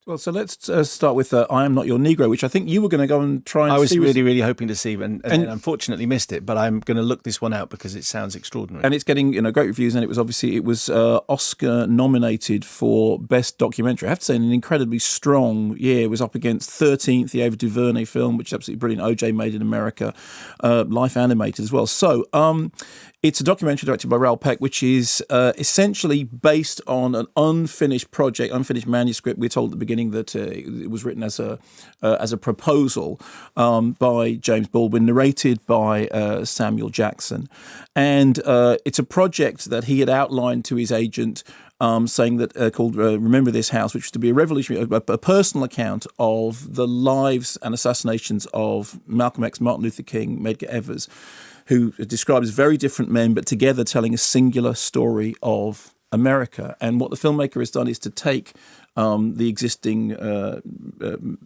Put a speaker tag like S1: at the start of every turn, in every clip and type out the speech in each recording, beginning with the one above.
S1: Well, so let's start with I Am Not Your Negro, which I think you were going to go and try and see.
S2: I was really hoping to see, and unfortunately missed it, but I'm going to look this one out because it sounds extraordinary.
S1: And it's getting great reviews, and it was Oscar nominated for Best Documentary. I have to say, in an incredibly strong year. It was up against 13th, the Ava DuVernay film, which is absolutely brilliant, OJ Made in America, Life Animated as well. So it's a documentary directed by Raoul Peck, which is essentially based on an unfinished project, unfinished manuscript. We're told at the beginning that it was written as a proposal by James Baldwin, narrated by Samuel Jackson. And it's a project that he had outlined to his agent, saying that called Remember This House, which was to be a revolutionary, a personal account of the lives and assassinations of Malcolm X, Martin Luther King, Medgar Evers, who are described as very different men, but together telling a singular story of America. And what the filmmaker has done is to take the existing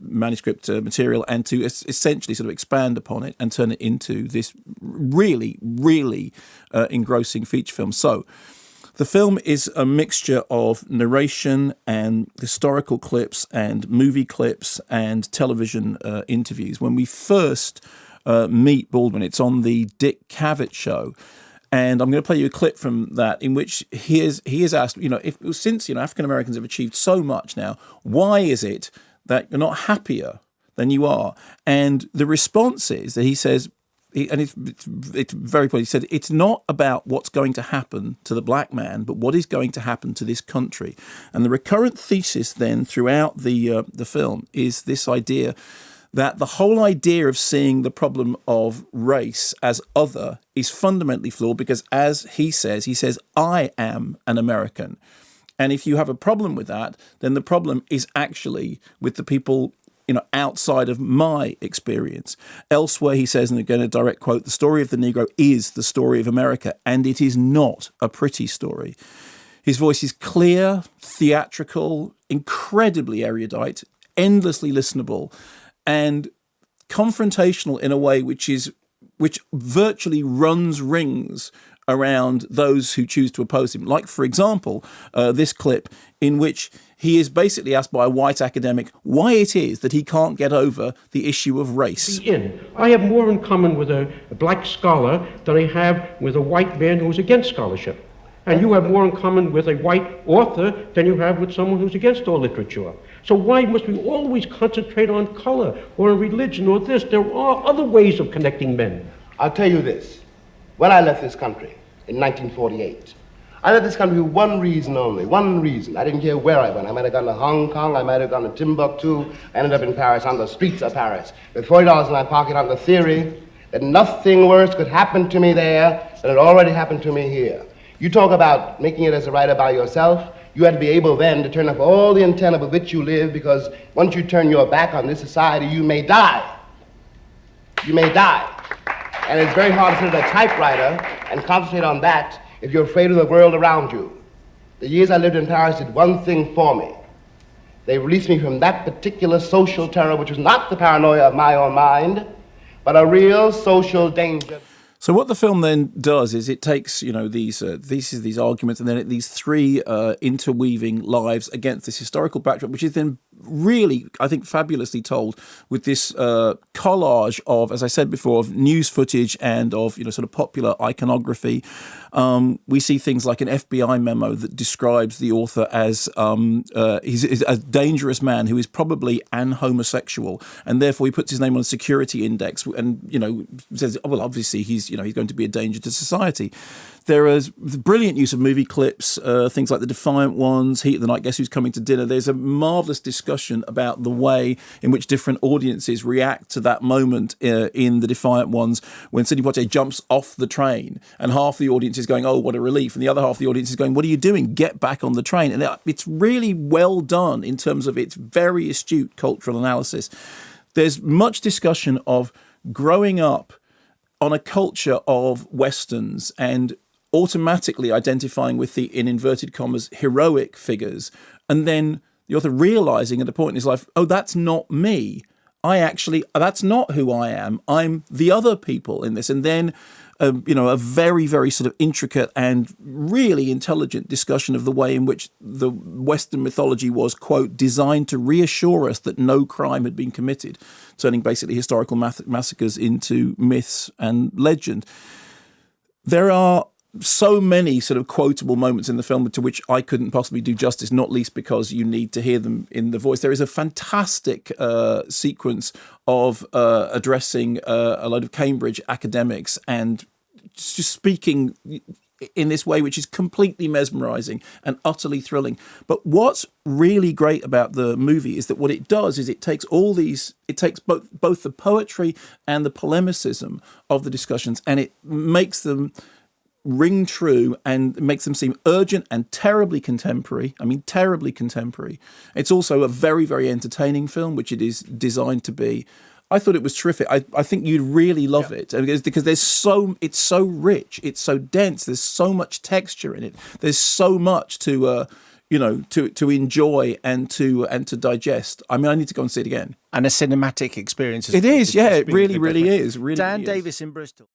S1: manuscript material and to essentially sort of expand upon it and turn it into this really, really engrossing feature film. So the film is a mixture of narration and historical clips and movie clips and television interviews. When we first meet Baldwin, it's on the Dick Cavett show. And I'm going to play you a clip from that in which he is asked, since African Americans have achieved so much now, why is it that you're not happier than you are? And the response is that he says, and it's very funny, he said, it's not about what's going to happen to the black man, but what is going to happen to this country. And the recurrent thesis then throughout the film is this idea that the whole idea of seeing the problem of race as other is fundamentally flawed because, as he says, I am an American. And if you have a problem with that, then the problem is actually with the people outside of my experience. Elsewhere, he says, and again, a direct quote, the story of the Negro is the story of America, and it is not a pretty story. His voice is clear, theatrical, incredibly erudite, endlessly listenable, and confrontational in a way which virtually runs rings around those who choose to oppose him. Like, for example, this clip in which he is basically asked by a white academic why it is that he can't get over the issue of race.
S3: I have more in common with a black scholar than I have with a white man who's against scholarship. And you have more in common with a white author than you have with someone who's against all literature. So why must we always concentrate on color or on religion or this? There are other ways of connecting men.
S4: I'll tell you this. When I left this country in 1948, I left this country for one reason only, one reason. I didn't care where I went. I might have gone to Hong Kong, I might have gone to Timbuktu, I ended up in Paris, on the streets of Paris, with $40 in my pocket on the theory that nothing worse could happen to me there than had already happened to me here. You talk about making it as a writer by yourself. You have to be able then to turn up all the antenna with which you live, because once you turn your back on this society, you may die. You may die. And it's very hard to sit at a typewriter and concentrate on that if you're afraid of the world around you. The years I lived in Paris did one thing for me. They released me from that particular social terror, which was not the paranoia of my own mind, but a real social danger.
S1: So what the film then does is it takes, these arguments and then these three interweaving lives against this historical backdrop, which is then really, I think, fabulously told with this collage of, as I said before, of news footage and of, sort of popular iconography. We see things like an FBI memo that describes the author as he's a dangerous man who is probably an homosexual, and therefore he puts his name on a security index and, says, oh, well, obviously he's going to be a danger to society. There is brilliant use of movie clips, things like The Defiant Ones, Heat of the Night, Guess Who's Coming to Dinner. There's a marvellous discussion about the way in which different audiences react to that moment in The Defiant Ones when Sidney Poitier jumps off the train and half the audience is going, oh, what a relief, and the other half of the audience is going, what are you doing? Get back on the train. And it's really well done in terms of its very astute cultural analysis. There's much discussion of growing up on a culture of Westerns and automatically identifying with the, in inverted commas, heroic figures, and then the author realizing at a point in his life, oh, that's not me. That's not who I am. I'm the other people in this. And then a very, very sort of intricate and really intelligent discussion of the way in which the Western mythology was, quote, designed to reassure us that no crime had been committed, turning basically historical massacres into myths and legend. There are so many sort of quotable moments in the film to which I couldn't possibly do justice, not least because you need to hear them in the voice. There is a fantastic sequence of addressing a load of Cambridge academics and just speaking in this way, which is completely mesmerizing and utterly thrilling. But what's really great about the movie is that what it does is it takes both the poetry and the polemicism of the discussions, and it makes them ring true and makes them seem urgent and terribly contemporary. I mean, terribly contemporary. It's also a very, very entertaining film, which it is designed to be. I thought it was terrific. I think you'd really love it because it's so rich, it's so dense. There's so much texture in it. There's so much to enjoy and to digest. I mean, I need to go and see it again.
S2: And a cinematic experience.
S1: It is, yeah. It really, really is.
S2: Dan Davis in Bristol.